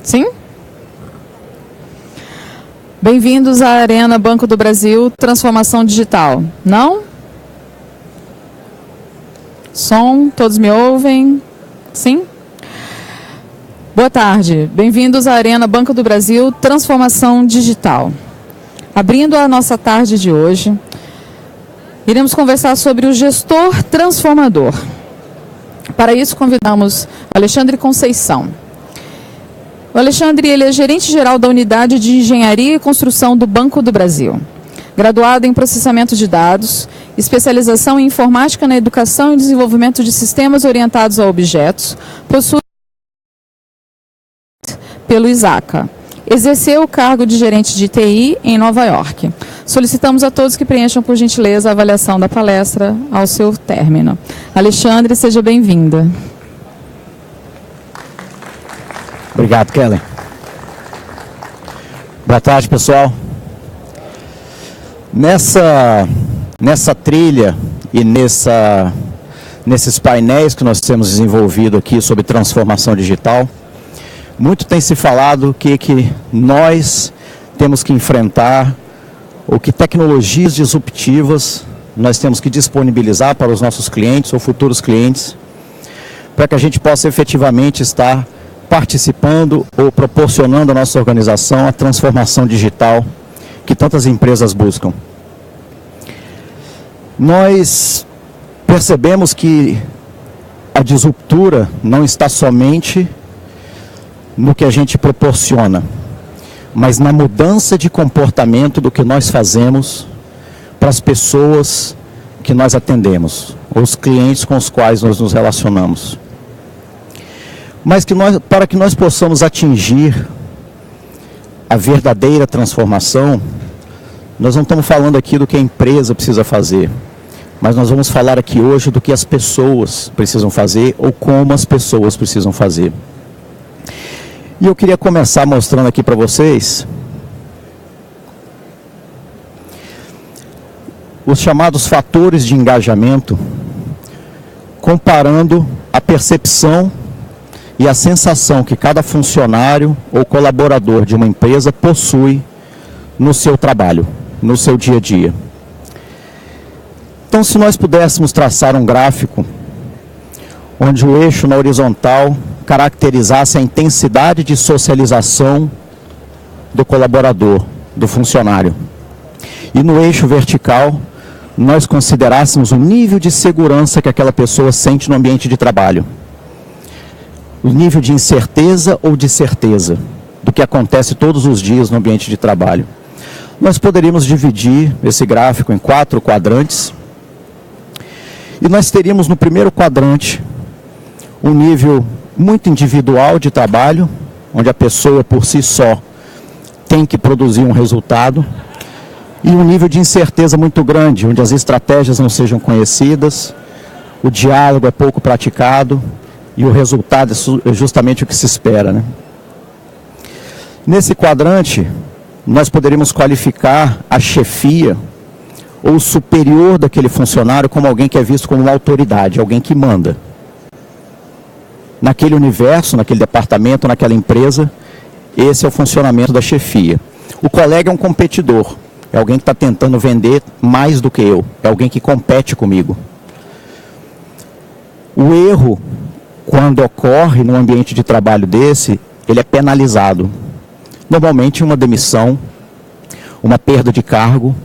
Sim? Bem-vindos à Arena Banco do Brasil, Transformação Digital. Não? Som, todos me ouvem? Sim? Boa tarde, bem-vindos à Arena Banco do Brasil, Transformação Digital. Abrindo a nossa tarde de hoje, iremos conversar sobre o gestor transformador. Para isso, convidamos o Alexandre Conceição. O Alexandre ele é gerente-geral da Unidade de Engenharia e Construção do Banco do Brasil. Graduado em processamento de dados, especialização em informática na educação e desenvolvimento de sistemas orientados a objetos, possui pelo ISACA. Exerceu o cargo de gerente de TI em Nova York. Solicitamos a todos que preencham, por gentileza, a avaliação da palestra ao seu término. Alexandre, seja bem-vinda. Obrigado, Kellen. Boa tarde, pessoal. Nessa trilha e nesses painéis que nós temos desenvolvido aqui sobre transformação digital, muito tem se falado que nós temos que enfrentar, ou que tecnologias disruptivas nós temos que disponibilizar para os nossos clientes ou futuros clientes, para que a gente possa efetivamente estar participando ou proporcionando à nossa organização a transformação digital que tantas empresas buscam. Nós percebemos que a disruptura não está somente no que a gente proporciona, mas na mudança de comportamento do que nós fazemos para as pessoas que nós atendemos, ou os clientes com os quais nós nos relacionamos. Mas para que nós possamos atingir a verdadeira transformação, nós não estamos falando aqui do que a empresa precisa fazer, mas nós vamos falar aqui hoje do que as pessoas precisam fazer ou como as pessoas precisam fazer. E eu queria começar mostrando aqui para vocês os chamados fatores de engajamento, comparando a percepção e a sensação que cada funcionário ou colaborador de uma empresa possui no seu trabalho, no seu dia a dia. Então, se nós pudéssemos traçar um gráfico onde o eixo na horizontal caracterizasse a intensidade de socialização do colaborador, do funcionário, e no eixo vertical nós considerássemos o nível de segurança que aquela pessoa sente no ambiente de trabalho, o nível de incerteza ou de certeza do que acontece todos os dias no ambiente de trabalho. Nós poderíamos dividir esse gráfico em 4 quadrantes, e nós teríamos no primeiro quadrante um nível muito individual de trabalho, onde a pessoa por si só tem que produzir um resultado, e um nível de incerteza muito grande, onde as estratégias não sejam conhecidas, o diálogo é pouco praticado, e o resultado é justamente o que se espera, né? Nesse quadrante, nós poderíamos qualificar a chefia ou o superior daquele funcionário como alguém que é visto como uma autoridade, alguém que manda. Naquele universo, naquele departamento, naquela empresa, esse é o funcionamento da chefia. O colega é um competidor, é alguém que está tentando vender mais do que eu, é alguém que compete comigo. O erro, quando ocorre num ambiente de trabalho desse, ele é penalizado. Normalmente uma demissão, uma perda de cargo,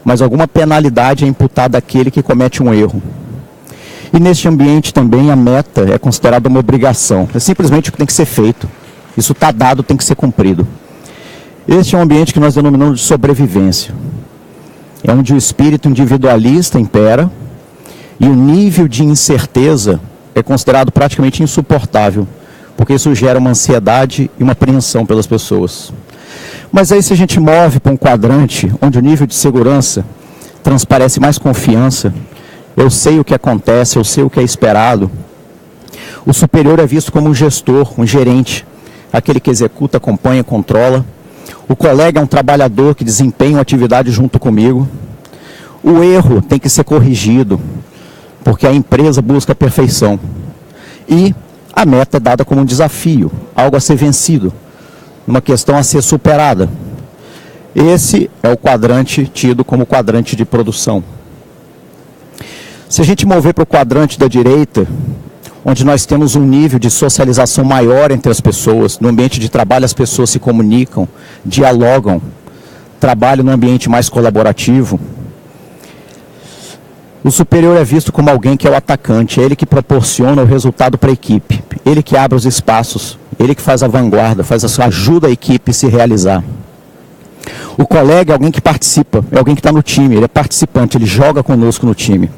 mas alguma penalidade é imputada àquele que comete um erro. E neste ambiente também a meta é considerada uma obrigação, é simplesmente o que tem que ser feito. Isso está dado, tem que ser cumprido. Este é um ambiente que nós denominamos de sobrevivência. É onde o espírito individualista impera e o nível de incerteza é considerado praticamente insuportável, porque isso gera uma ansiedade e uma apreensão pelas pessoas. Mas aí se a gente move para um quadrante onde o nível de segurança transparece mais confiança, eu sei o que acontece, eu sei o que é esperado, o superior é visto como um gestor, um gerente, aquele que executa, acompanha, controla. O colega é um trabalhador que desempenha uma atividade junto comigo. O erro tem que ser corrigido, porque a empresa busca a perfeição. E a meta é dada como um desafio, algo a ser vencido, uma questão a ser superada. Esse é o quadrante tido como quadrante de produção. Se a gente mover para o quadrante da direita, onde nós temos um nível de socialização maior entre as pessoas, no ambiente de trabalho as pessoas se comunicam, dialogam, trabalham num ambiente mais colaborativo, o superior é visto como alguém que é o atacante, é ele que proporciona o resultado para a equipe, ele que abre os espaços, ele que faz a vanguarda, ajuda a equipe a se realizar. O colega é alguém que participa, é alguém que está no time, ele é participante, ele joga conosco no time.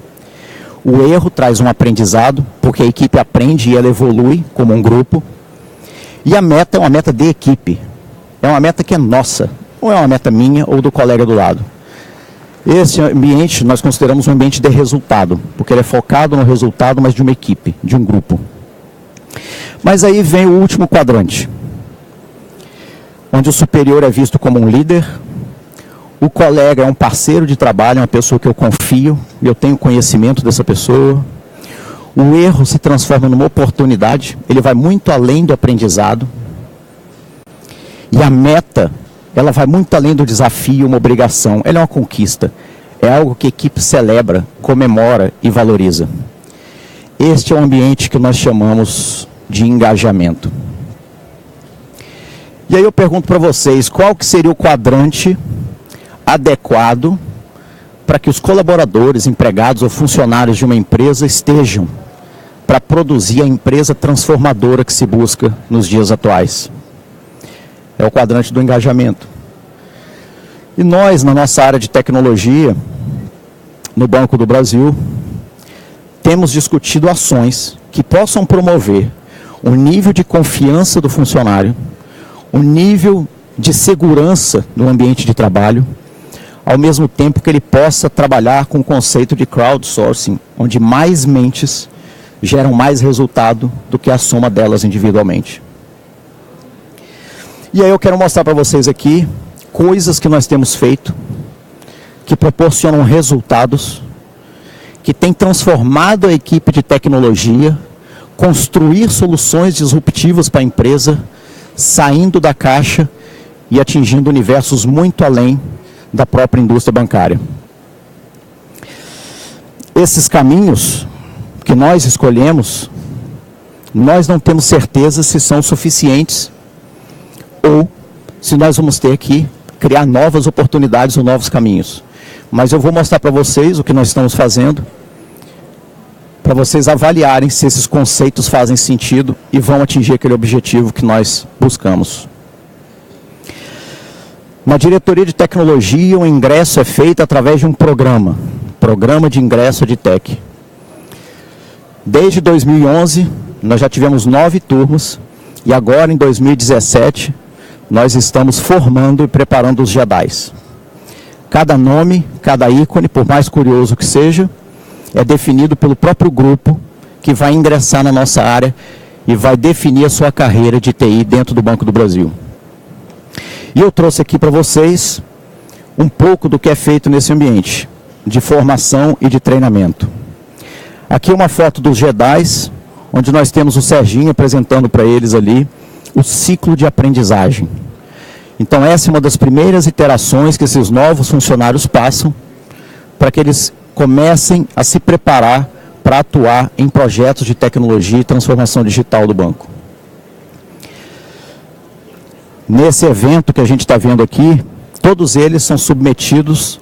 O erro traz um aprendizado, porque a equipe aprende e ela evolui como um grupo. E a meta é uma meta de equipe, é uma meta que é nossa, não é uma meta minha ou do colega do lado. Esse ambiente nós consideramos um ambiente de resultado, porque ele é focado no resultado, mas de uma equipe, de um grupo. Mas aí vem o último quadrante, onde o superior é visto como um líder, o colega é um parceiro de trabalho, é uma pessoa que eu confio, e eu tenho conhecimento dessa pessoa. O erro se transforma numa oportunidade, ele vai muito além do aprendizado. E a meta, ela vai muito além do desafio, uma obrigação, ela é uma conquista. É algo que a equipe celebra, comemora e valoriza. Este é o ambiente que nós chamamos de engajamento. E aí eu pergunto para vocês, qual que seria o quadrante adequado para que os colaboradores, empregados ou funcionários de uma empresa estejam para produzir a empresa transformadora que se busca nos dias atuais? É o quadrante do engajamento. E nós, na nossa área de tecnologia, no Banco do Brasil, temos discutido ações que possam promover um nível de confiança do funcionário, um nível de segurança no ambiente de trabalho, ao mesmo tempo que ele possa trabalhar com o conceito de crowdsourcing, onde mais mentes geram mais resultado do que a soma delas individualmente. E aí eu quero mostrar para vocês aqui coisas que nós temos feito, que proporcionam resultados, que têm transformado a equipe de tecnologia, construir soluções disruptivas para a empresa, saindo da caixa e atingindo universos muito além da própria indústria bancária. Esses caminhos que nós escolhemos, nós não temos certeza se são suficientes ou se nós vamos ter que criar novas oportunidades ou novos caminhos. Mas eu vou mostrar para vocês o que nós estamos fazendo, para vocês avaliarem se esses conceitos fazem sentido e vão atingir aquele objetivo que nós buscamos. Na diretoria de tecnologia, o ingresso é feito através de um programa de ingresso de tech. Desde 2011, nós já tivemos 9 turmas, e agora em 2017, nós estamos formando e preparando os Jedis. Cada nome, cada ícone, por mais curioso que seja, é definido pelo próprio grupo que vai ingressar na nossa área e vai definir a sua carreira de TI dentro do Banco do Brasil. E eu trouxe aqui para vocês um pouco do que é feito nesse ambiente de formação e de treinamento. Aqui é uma foto dos Jedis, onde nós temos o Serginho apresentando para eles ali o ciclo de aprendizagem. Então essa é uma das primeiras iterações que esses novos funcionários passam para que eles comecem a se preparar para atuar em projetos de tecnologia e transformação digital do banco. Nesse evento que a gente está vendo aqui, todos eles são submetidos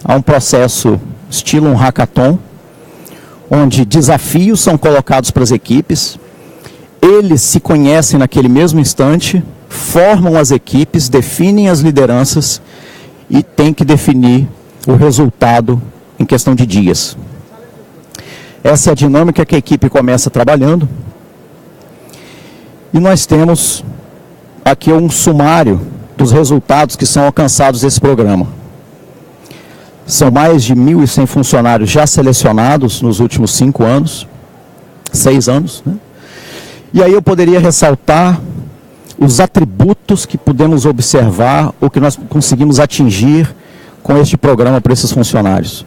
a um processo estilo um hackathon, onde desafios são colocados para as equipes, eles se conhecem naquele mesmo instante, formam as equipes, definem as lideranças e têm que definir o resultado em questão de dias. Essa é a dinâmica que a equipe começa trabalhando. E nós temos aqui um sumário dos resultados que são alcançados desse programa. São mais de 1.100 funcionários já selecionados nos últimos 5 anos, 6 anos, né? E aí eu poderia ressaltar os atributos que podemos observar ou que nós conseguimos atingir com este programa para esses funcionários.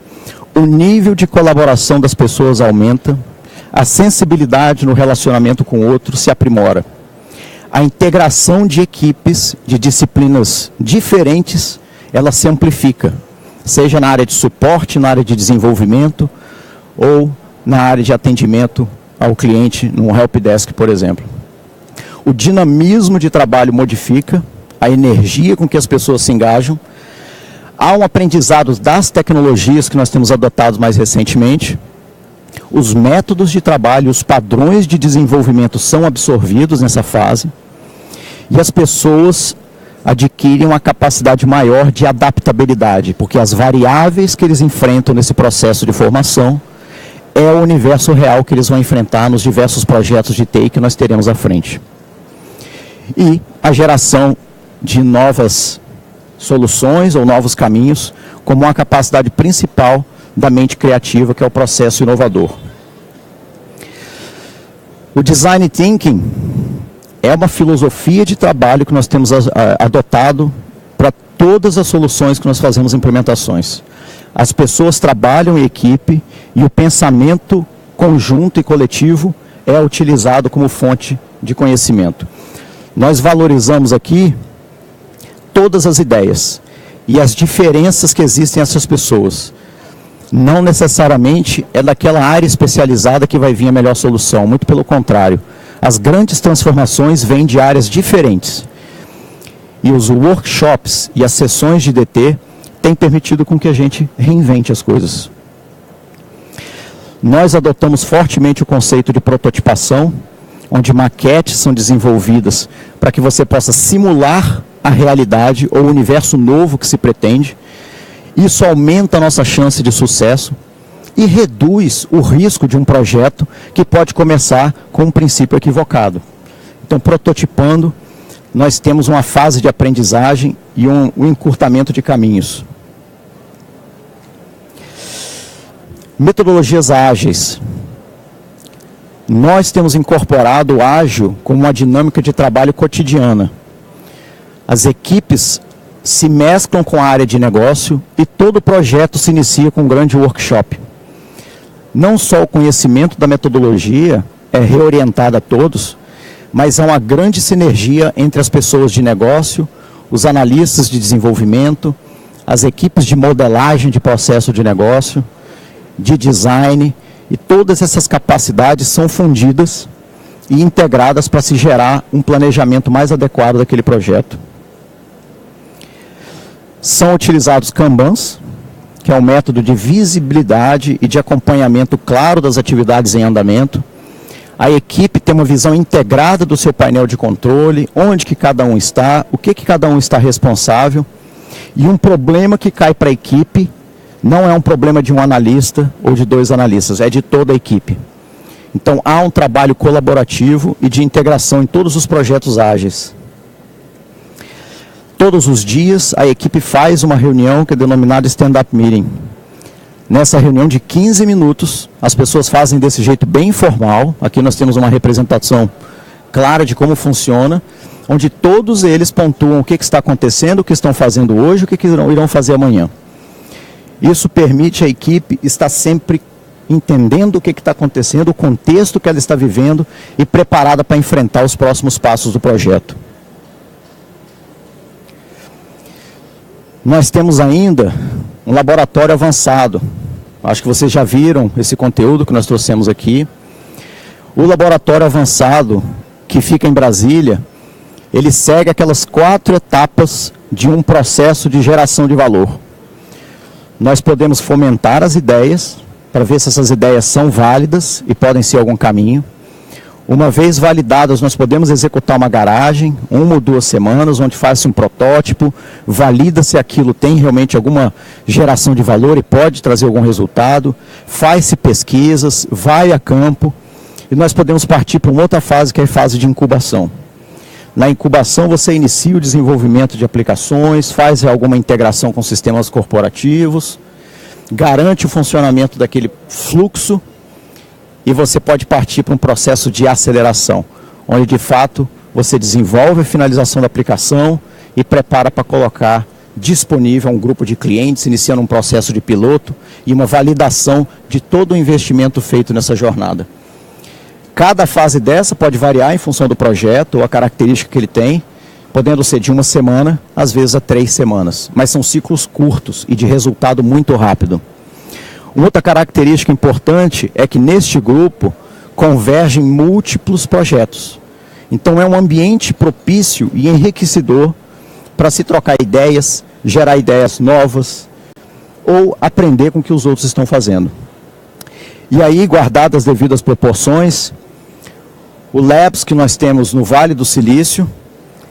O nível de colaboração das pessoas aumenta, A sensibilidade no relacionamento com o outro se aprimora. A integração de equipes de disciplinas diferentes, ela se amplifica, seja na área de suporte, na área de desenvolvimento ou na área de atendimento ao cliente, num helpdesk, por exemplo. O dinamismo de trabalho modifica, a energia com que as pessoas se engajam. Há um aprendizado das tecnologias que nós temos adotado mais recentemente. Os métodos de trabalho, os padrões de desenvolvimento são absorvidos nessa fase. E as pessoas adquirem uma capacidade maior de adaptabilidade, porque as variáveis que eles enfrentam nesse processo de formação é o universo real que eles vão enfrentar nos diversos projetos de TI que nós teremos à frente. E a geração de novas soluções ou novos caminhos como uma capacidade principal da mente criativa, que é o processo inovador. O Design Thinking é uma filosofia de trabalho que nós temos adotado para todas as soluções que nós fazemos implementações. As pessoas trabalham em equipe e o pensamento conjunto e coletivo é utilizado como fonte de conhecimento. Nós valorizamos aqui todas as ideias e as diferenças que existem essas pessoas. Não necessariamente é daquela área especializada que vai vir a melhor solução, muito pelo contrário. As grandes transformações vêm de áreas diferentes. E os workshops e as sessões de DT têm permitido com que a gente reinvente as coisas. Nós adotamos fortemente o conceito de prototipação, onde maquetes são desenvolvidas para que você possa simular a realidade ou o universo novo que se pretende. Isso aumenta a nossa chance de sucesso e reduz o risco de um projeto que pode começar com um princípio equivocado. Então, prototipando, nós temos uma fase de aprendizagem e um encurtamento de caminhos. Metodologias ágeis. Nós temos incorporado o ágil como uma dinâmica de trabalho cotidiana. As equipes se mesclam com a área de negócio e todo projeto se inicia com um grande workshop. Não só o conhecimento da metodologia é reorientado a todos, mas há uma grande sinergia entre as pessoas de negócio, os analistas de desenvolvimento, as equipes de modelagem de processo de negócio, de design, e todas essas capacidades são fundidas e integradas para se gerar um planejamento mais adequado daquele projeto. São utilizados Kanbans, que é um método de visibilidade e de acompanhamento claro das atividades em andamento. A equipe tem uma visão integrada do seu painel de controle, onde que cada um está, o que cada um está responsável. E um problema que cai para a equipe não é um problema de um analista ou de dois analistas, é de toda a equipe. Então há um trabalho colaborativo e de integração em todos os projetos ágeis. Todos os dias a equipe faz uma reunião que é denominada Stand-Up Meeting. Nessa reunião de 15 minutos, as pessoas fazem desse jeito bem informal. Aqui nós temos uma representação clara de como funciona, onde todos eles pontuam o que está acontecendo, o que estão fazendo hoje, o que irão fazer amanhã. Isso permite a equipe estar sempre entendendo o que está acontecendo, o contexto que ela está vivendo e preparada para enfrentar os próximos passos do projeto. Nós temos ainda um laboratório avançado. Acho que vocês já viram esse conteúdo que nós trouxemos aqui. O laboratório avançado, que fica em Brasília, ele segue aquelas 4 etapas de um processo de geração de valor. Nós podemos fomentar as ideias, para ver se essas ideias são válidas e podem ser algum caminho. Uma vez validadas, nós podemos executar uma garagem, 1 ou 2 semanas, onde faz-se um protótipo, valida se aquilo tem realmente alguma geração de valor e pode trazer algum resultado, faz-se pesquisas, vai a campo, e nós podemos partir para uma outra fase, que é a fase de incubação. Na incubação, você inicia o desenvolvimento de aplicações, faz alguma integração com sistemas corporativos, garante o funcionamento daquele fluxo, e você pode partir para um processo de aceleração, onde de fato você desenvolve a finalização da aplicação e prepara para colocar disponível a um grupo de clientes, iniciando um processo de piloto e uma validação de todo o investimento feito nessa jornada. Cada fase dessa pode variar em função do projeto ou a característica que ele tem, podendo ser de 1 semana, às vezes a 3 semanas. Mas são ciclos curtos e de resultado muito rápido. Uma outra característica importante é que neste grupo convergem múltiplos projetos. Então é um ambiente propício e enriquecedor para se trocar ideias, gerar ideias novas ou aprender com o que os outros estão fazendo. E aí, guardadas as devidas proporções, o Labs que nós temos no Vale do Silício,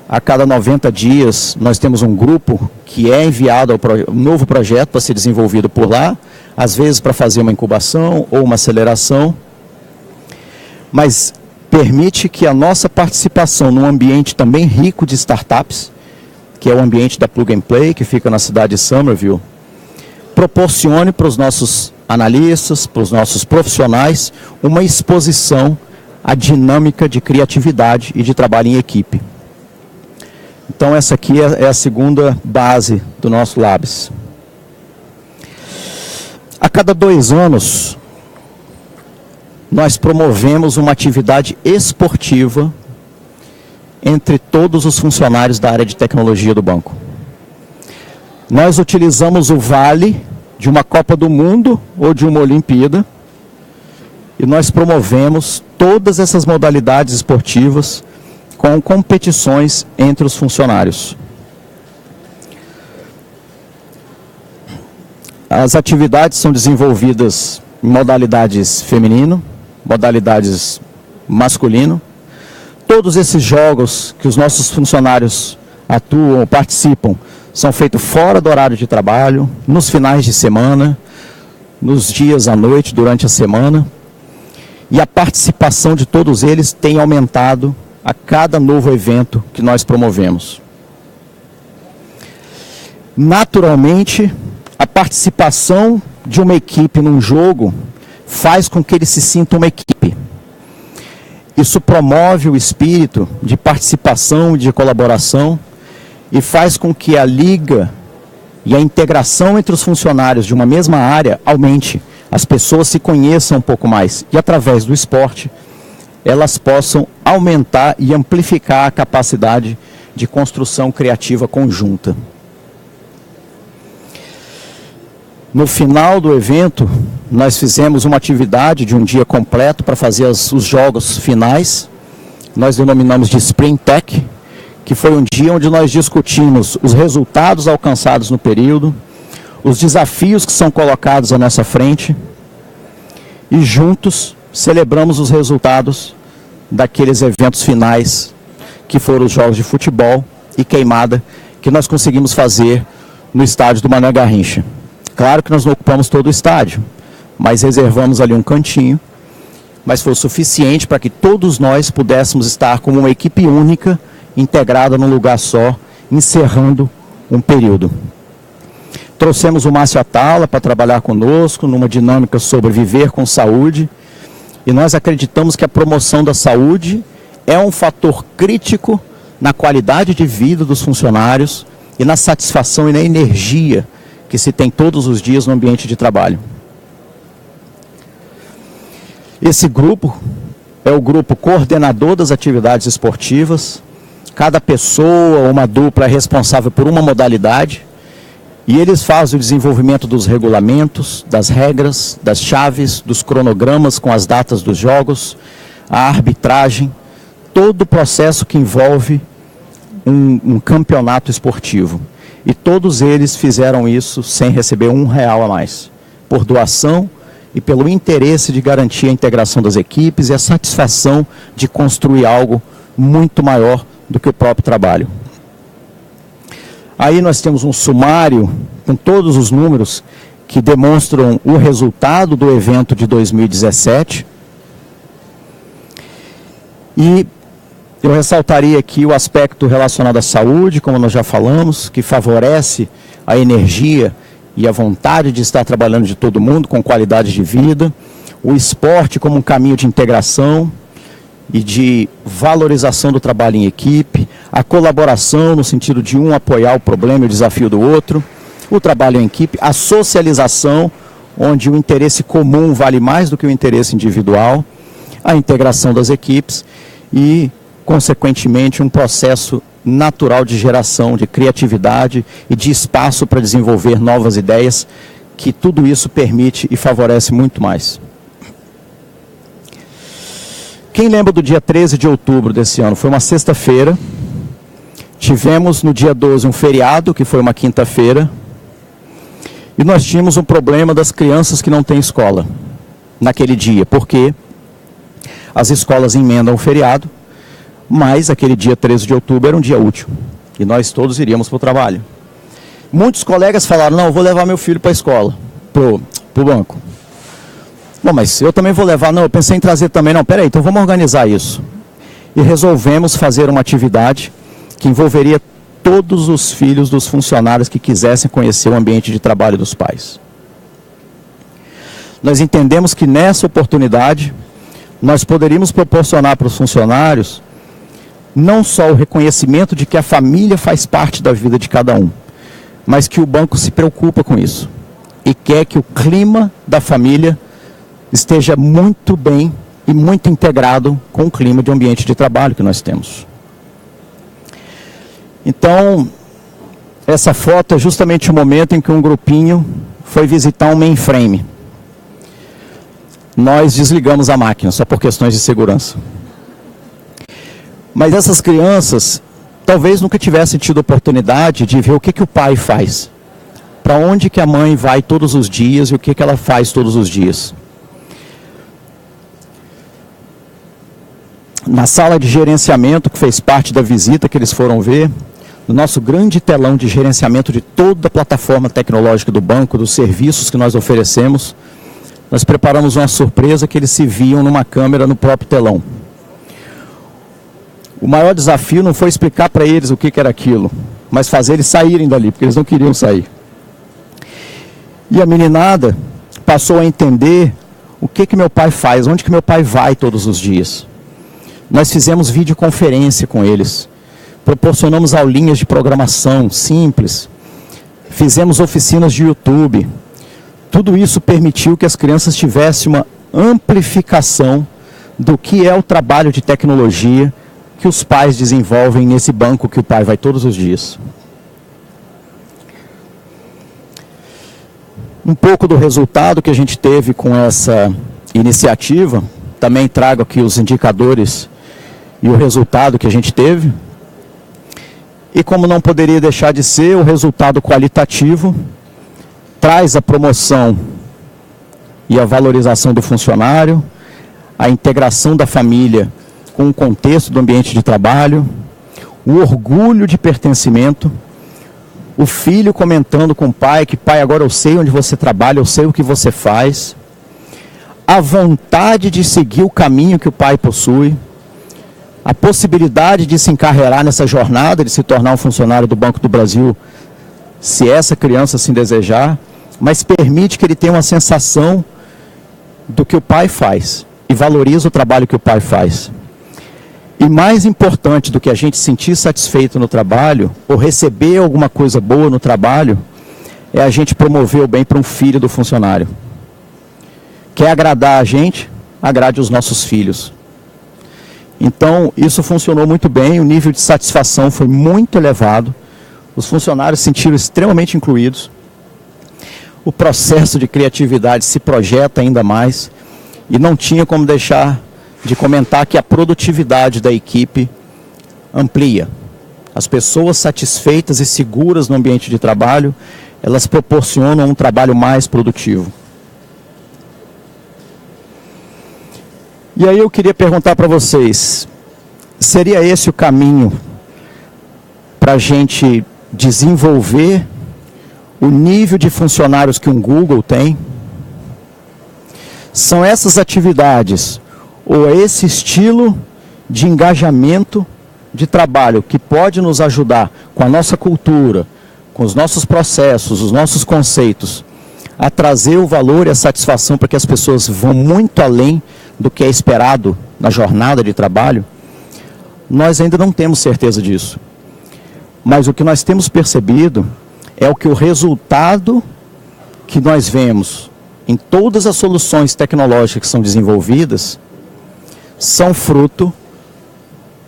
a cada 90 dias nós temos um grupo que é enviado ao um novo projeto para ser desenvolvido por lá, às vezes para fazer uma incubação ou uma aceleração, mas permite que a nossa participação num ambiente também rico de startups, que é o ambiente da Plug and Play, que fica na cidade de Somerville, proporcione para os nossos analistas, para os nossos profissionais, uma exposição à dinâmica de criatividade e de trabalho em equipe. Então essa aqui é a segunda base do nosso Labs. A cada 2 anos, nós promovemos uma atividade esportiva entre todos os funcionários da área de tecnologia do banco. Nós utilizamos o vale de uma Copa do Mundo ou de uma Olimpíada e nós promovemos todas essas modalidades esportivas com competições entre os funcionários. As atividades são desenvolvidas em modalidades feminino, modalidades masculino. Todos esses jogos que os nossos funcionários atuam ou participam são feitos fora do horário de trabalho, nos finais de semana, nos dias à noite, durante a semana. E a participação de todos eles tem aumentado a cada novo evento que nós promovemos. Naturalmente, a participação de uma equipe num jogo faz com que ele se sinta uma equipe. Isso promove o espírito de participação e de colaboração e faz com que a liga e a integração entre os funcionários de uma mesma área aumente. As pessoas se conheçam um pouco mais e, através do esporte, elas possam aumentar e amplificar a capacidade de construção criativa conjunta. No final do evento, nós fizemos uma atividade de um dia completo para fazer os jogos finais. Nós denominamos de Spring Tech, que foi um dia onde nós discutimos os resultados alcançados no período, os desafios que são colocados à nossa frente e juntos celebramos os resultados daqueles eventos finais que foram os jogos de futebol e queimada que nós conseguimos fazer no estádio do Mané Garrincha. Claro que nós não ocupamos todo o estádio, mas reservamos ali um cantinho, mas foi o suficiente para que todos nós pudéssemos estar como uma equipe única, integrada num lugar só, encerrando um período. Trouxemos o Márcio Atala para trabalhar conosco numa dinâmica sobre viver com saúde, e nós acreditamos que a promoção da saúde é um fator crítico na qualidade de vida dos funcionários e na satisfação e na energia que se tem todos os dias no ambiente de trabalho. Esse grupo é o grupo coordenador das atividades esportivas. Cada pessoa ou uma dupla é responsável por uma modalidade e eles fazem o desenvolvimento dos regulamentos, das regras, das chaves, dos cronogramas com as datas dos jogos, a arbitragem, todo o processo que envolve um campeonato esportivo. E todos eles fizeram isso sem receber R$1 a mais, por doação e pelo interesse de garantir a integração das equipes e a satisfação de construir algo muito maior do que o próprio trabalho. Aí nós temos um sumário com todos os números que demonstram o resultado do evento de 2017. E eu ressaltaria aqui o aspecto relacionado à saúde, como nós já falamos, que favorece a energia e a vontade de estar trabalhando de todo mundo com qualidade de vida. O esporte como um caminho de integração e de valorização do trabalho em equipe. A colaboração no sentido de um apoiar o problema e o desafio do outro. O trabalho em equipe. A socialização, onde o interesse comum vale mais do que o interesse individual. a integração das equipes e, consequentemente, um processo natural de geração, de criatividade e de espaço para desenvolver novas ideias, que tudo isso permite e favorece muito mais. Quem lembra do dia 13 de outubro desse ano? Foi uma sexta-feira. Tivemos no dia 12 um feriado, que foi uma quinta-feira. E nós tínhamos um problema das crianças que não têm escola naquele dia, porque as escolas emendam o feriado, mas aquele dia 13 de outubro era um dia útil. E nós todos iríamos para o trabalho. Muitos colegas falaram, não, eu vou levar meu filho para a escola, para o banco. Bom, mas eu também vou levar, não, eu pensei em trazer também, não, peraí, então vamos organizar isso. E resolvemos fazer uma atividade que envolveria todos os filhos dos funcionários que quisessem conhecer o ambiente de trabalho dos pais. Nós entendemos que nessa oportunidade, nós poderíamos proporcionar para os funcionários não só o reconhecimento de que a família faz parte da vida de cada um, mas que o banco se preocupa com isso e quer que o clima da família esteja muito bem e muito integrado com o clima de ambiente de trabalho que nós temos. Então, essa foto é justamente o momento em que um grupinho foi visitar um mainframe. Nós desligamos a máquina, só por questões de segurança. Mas essas crianças talvez nunca tivessem tido oportunidade de ver o que o pai faz. Para onde que a mãe vai todos os dias e o que ela faz todos os dias. Na sala de gerenciamento, que fez parte da visita que eles foram ver, no nosso grande telão de gerenciamento de toda a plataforma tecnológica do banco, dos serviços que nós oferecemos, nós preparamos uma surpresa que eles se viam numa câmera no próprio telão. O maior desafio não foi explicar para eles o que era aquilo, mas fazer eles saírem dali, porque eles não queriam sair. E a meninada passou a entender o que meu pai faz, onde que meu pai vai todos os dias. Nós fizemos videoconferência com eles, proporcionamos aulinhas de programação simples, fizemos oficinas de YouTube. Tudo isso permitiu que as crianças tivessem uma amplificação do que é o trabalho de tecnologia que os pais desenvolvem nesse banco que o pai vai todos os dias. Um pouco do resultado que a gente teve com essa iniciativa, também trago aqui os indicadores e o resultado que a gente teve. E como não poderia deixar de ser, o resultado qualitativo traz a promoção e a valorização do funcionário, a integração da família com o contexto do ambiente de trabalho, o orgulho de pertencimento, o filho comentando com o pai que, pai, agora eu sei onde você trabalha, eu sei o que você faz, a vontade de seguir o caminho que o pai possui, a possibilidade de se encarreirar nessa jornada, de se tornar um funcionário do Banco do Brasil, se essa criança assim desejar, mas permite que ele tenha uma sensação do que o pai faz e valoriza o trabalho que o pai faz. E mais importante do que a gente sentir satisfeito no trabalho, ou receber alguma coisa boa no trabalho, é a gente promover o bem para um filho do funcionário. Quer agradar a gente? Agrade os nossos filhos. Então, isso funcionou muito bem, o nível de satisfação foi muito elevado, os funcionários se sentiram extremamente incluídos, o processo de criatividade se projeta ainda mais, e não tinha como deixar de comentar que a produtividade da equipe amplia. As pessoas satisfeitas e seguras no ambiente de trabalho, elas proporcionam um trabalho mais produtivo. E aí eu queria perguntar para vocês, seria esse o caminho para a gente desenvolver o nível de funcionários que um Google tem? São essas atividades, ou esse estilo de engajamento de trabalho que pode nos ajudar com a nossa cultura, com os nossos processos, os nossos conceitos, a trazer o valor e a satisfação para que as pessoas vão muito além do que é esperado na jornada de trabalho? Nós ainda não temos certeza disso. Mas o que nós temos percebido é o que o resultado que nós vemos em todas as soluções tecnológicas que são desenvolvidas são fruto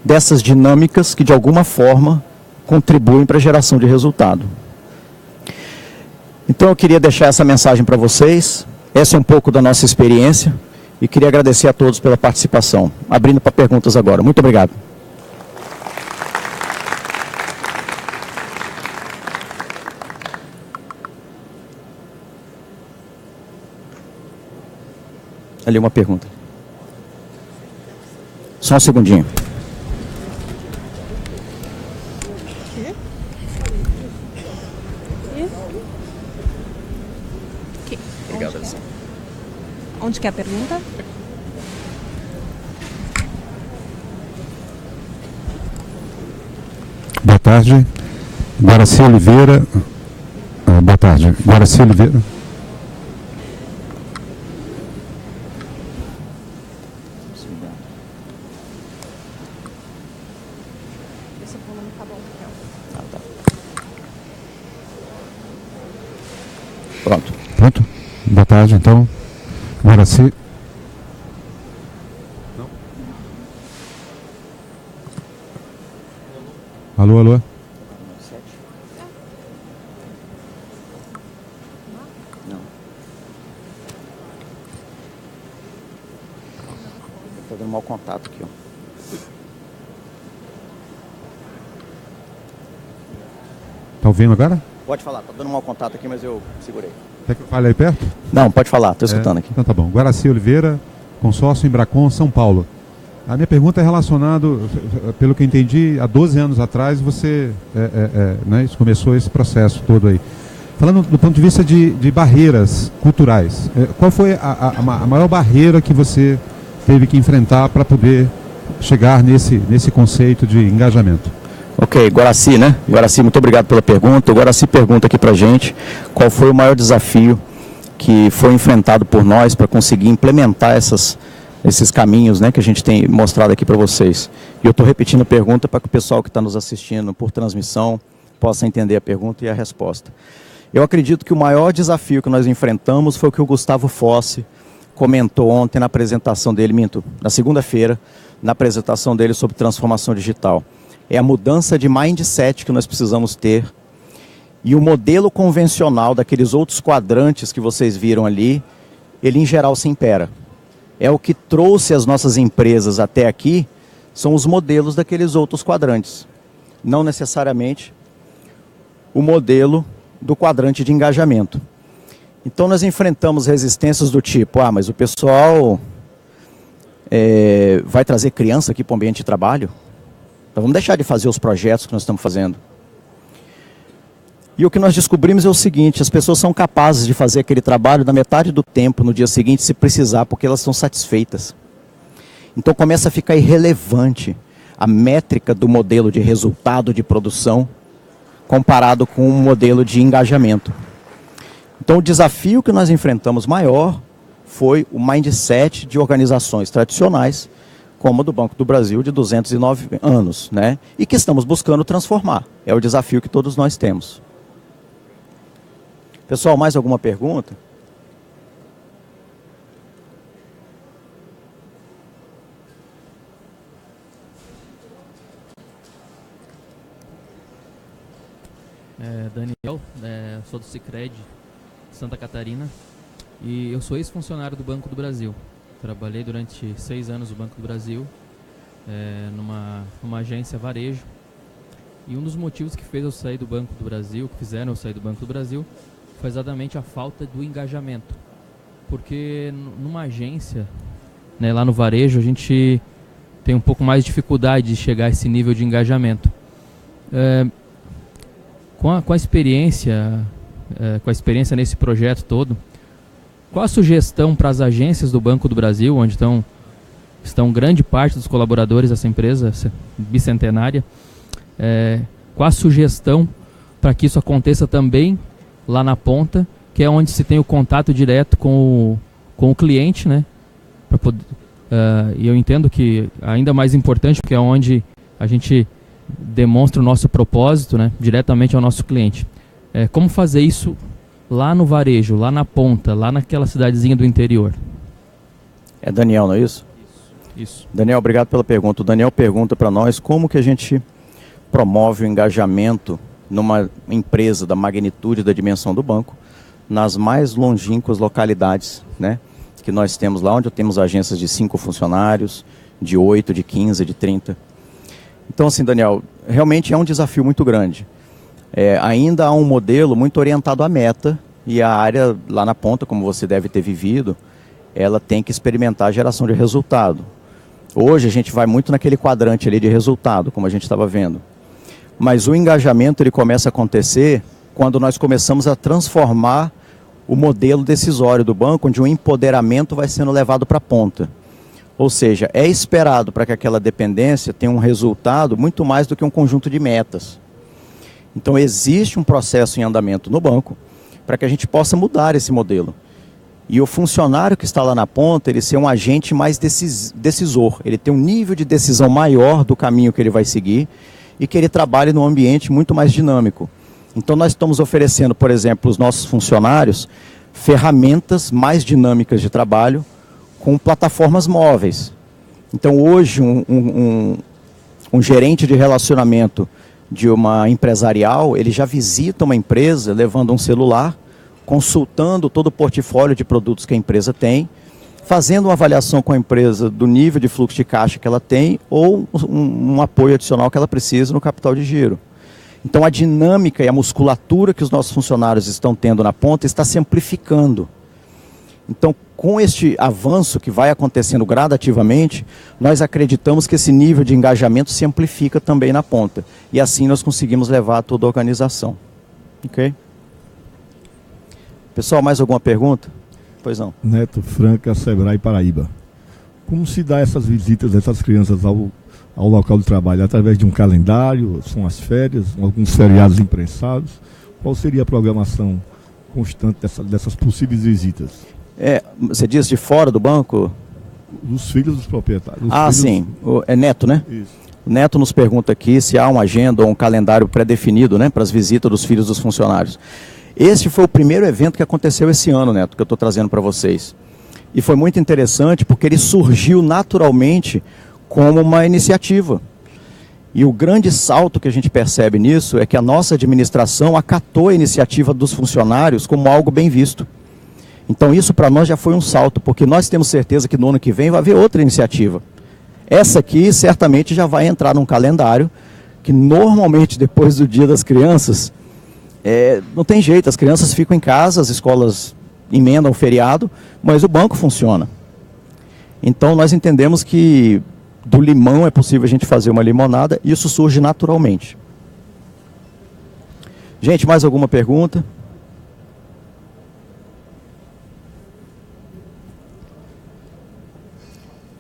dessas dinâmicas que de alguma forma contribuem para a geração de resultado. Então eu queria deixar essa mensagem para vocês, essa é um pouco da nossa experiência e queria agradecer a todos pela participação. Abrindo para perguntas agora. Muito obrigado. Ali uma pergunta. Só um segundinho. Obrigado, Alessandro. Onde que é a pergunta? Boa tarde. Guaraci Oliveira. Boa tarde. Guaraci Oliveira. Pronto. Pronto? Boa tarde, então. Guaraci. Não. Alô, alô. Não. Estou dando mau contato aqui, ó. Tá ouvindo agora? Pode falar, tá dando mau contato aqui, mas eu segurei. Quer que eu fale aí perto? Não, pode falar, estou escutando aqui. Então tá bom. Guaraci Oliveira, consórcio Embracon, São Paulo. A minha pergunta é relacionada, pelo que eu entendi, há 12 anos atrás você né, começou esse processo todo aí. Falando do ponto de vista de barreiras culturais, qual foi a maior barreira que você teve que enfrentar para poder chegar nesse conceito de engajamento? Ok, Guaraci, né? Guaraci, muito obrigado pela pergunta. O Guaraci pergunta aqui pra gente qual foi o maior desafio que foi enfrentado por nós para conseguir implementar esses caminhos, né, que a gente tem mostrado aqui para vocês. E eu estou repetindo a pergunta para que o pessoal que está nos assistindo por transmissão possa entender a pergunta e a resposta. Eu acredito que o maior desafio que nós enfrentamos foi o que o Gustavo Fossi comentou ontem na apresentação dele, na segunda-feira, na apresentação dele sobre transformação digital. É a mudança de mindset que nós precisamos ter. E o modelo convencional daqueles outros quadrantes que vocês viram ali, ele em geral se impera. É o que trouxe as nossas empresas até aqui, são os modelos daqueles outros quadrantes. Não necessariamente o modelo do quadrante de engajamento. Então nós enfrentamos resistências do tipo, mas o pessoal vai trazer criança aqui para o ambiente de trabalho? Então vamos deixar de fazer os projetos que nós estamos fazendo. E o que nós descobrimos é o seguinte, as pessoas são capazes de fazer aquele trabalho na metade do tempo, no dia seguinte, se precisar, porque elas estão satisfeitas. Então começa a ficar irrelevante a métrica do modelo de resultado de produção comparado com o modelo de engajamento. Então o desafio que nós enfrentamos maior foi o mindset de organizações tradicionais, como a do Banco do Brasil, de 209 anos, né? E que estamos buscando transformar. É o desafio que todos nós temos. Pessoal, mais alguma pergunta? Daniel, sou do Sicredi, Santa Catarina, e eu sou ex-funcionário do Banco do Brasil. Trabalhei durante 6 anos no Banco do Brasil, numa agência varejo. E um dos motivos que fez eu sair do Banco do Brasil, que fizeram eu sair do Banco do Brasil, foi exatamente a falta do engajamento. Porque numa agência, né, lá no varejo, a gente tem um pouco mais de dificuldade de chegar a esse nível de engajamento. Com a experiência nesse projeto todo, qual a sugestão para as agências do Banco do Brasil, onde estão grande parte dos colaboradores dessa empresa bicentenária, qual a sugestão para que isso aconteça também lá na ponta, que é onde se tem o contato direto com o cliente, né? E eu entendo que ainda mais importante, porque é onde a gente demonstra o nosso propósito, né, diretamente ao nosso cliente. Como fazer isso lá no varejo, lá na ponta, lá naquela cidadezinha do interior? É Daniel, não é isso? Isso. Daniel, obrigado pela pergunta. O Daniel pergunta para nós como que a gente promove o engajamento numa empresa da magnitude e da dimensão do banco, nas mais longínquas localidades, né, que nós temos lá, onde temos agências de 5 funcionários, de 8, de 15, de 30. Então, assim, Daniel, realmente é um desafio muito grande. Ainda há um modelo muito orientado à meta, e a área lá na ponta, como você deve ter vivido, ela tem que experimentar a geração de resultado. Hoje a gente vai muito naquele quadrante ali de resultado, como a gente estava vendo. Mas o engajamento ele começa a acontecer quando nós começamos a transformar o modelo decisório do banco, onde o empoderamento vai sendo levado para a ponta. Ou seja, é esperado para que aquela dependência tenha um resultado muito mais do que um conjunto de metas. Então existe um processo em andamento no banco para que a gente possa mudar esse modelo. E o funcionário que está lá na ponta, ele ser um agente mais decisor, ele tem um nível de decisão maior do caminho que ele vai seguir e que ele trabalhe num ambiente muito mais dinâmico. Então nós estamos oferecendo, por exemplo, aos nossos funcionários ferramentas mais dinâmicas de trabalho com plataformas móveis. Então hoje um gerente de relacionamento de uma empresarial, ele já visita uma empresa levando um celular, consultando todo o portfólio de produtos que a empresa tem, fazendo uma avaliação com a empresa do nível de fluxo de caixa que ela tem ou um apoio adicional que ela precisa no capital de giro. Então a dinâmica e a musculatura que os nossos funcionários estão tendo na ponta está se amplificando. Então, com este avanço que vai acontecendo gradativamente, nós acreditamos que esse nível de engajamento se amplifica também na ponta. E assim nós conseguimos levar a toda a organização. Ok? Pessoal, mais alguma pergunta? Pois não. Neto Franca, Sebrae, Paraíba. Como se dá essas visitas dessas crianças ao local de trabalho? Através de um calendário? São as férias? Alguns feriados imprensados? Qual seria a programação constante dessas possíveis visitas? Você diz de fora do banco? Dos filhos dos proprietários. Sim. É Neto, né? Isso. O Neto nos pergunta aqui se há uma agenda ou um calendário pré-definido, né, para as visitas dos filhos dos funcionários. Esse foi o primeiro evento que aconteceu esse ano, Neto, que eu estou trazendo para vocês. E foi muito interessante porque ele surgiu naturalmente como uma iniciativa. E o grande salto que a gente percebe nisso é que a nossa administração acatou a iniciativa dos funcionários como algo bem visto. Então isso para nós já foi um salto, porque nós temos certeza que no ano que vem vai haver outra iniciativa. Essa aqui certamente já vai entrar num calendário que normalmente depois do Dia das Crianças, não tem jeito, as crianças ficam em casa, as escolas emendam o feriado, mas o banco funciona. Então nós entendemos que do limão é possível a gente fazer uma limonada, e isso surge naturalmente. Gente, mais alguma pergunta?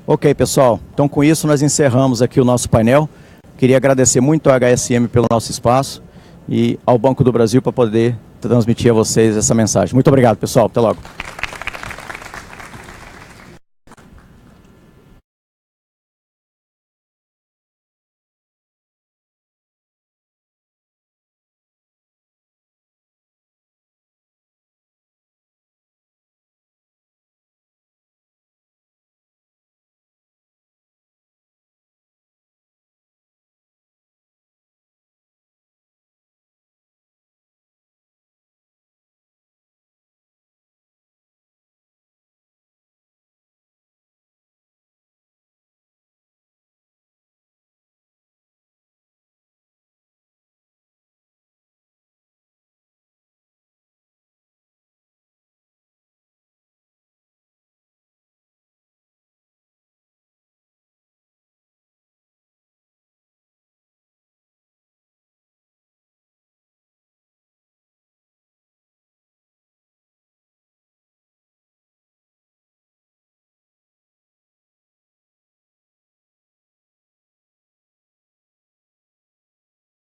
Ok, pessoal. Então com isso nós encerramos aqui o nosso painel. Queria agradecer muito ao HSM pelo nosso espaço e ao Banco do Brasil para poder transmitir a vocês essa mensagem. Muito obrigado, pessoal. Até logo.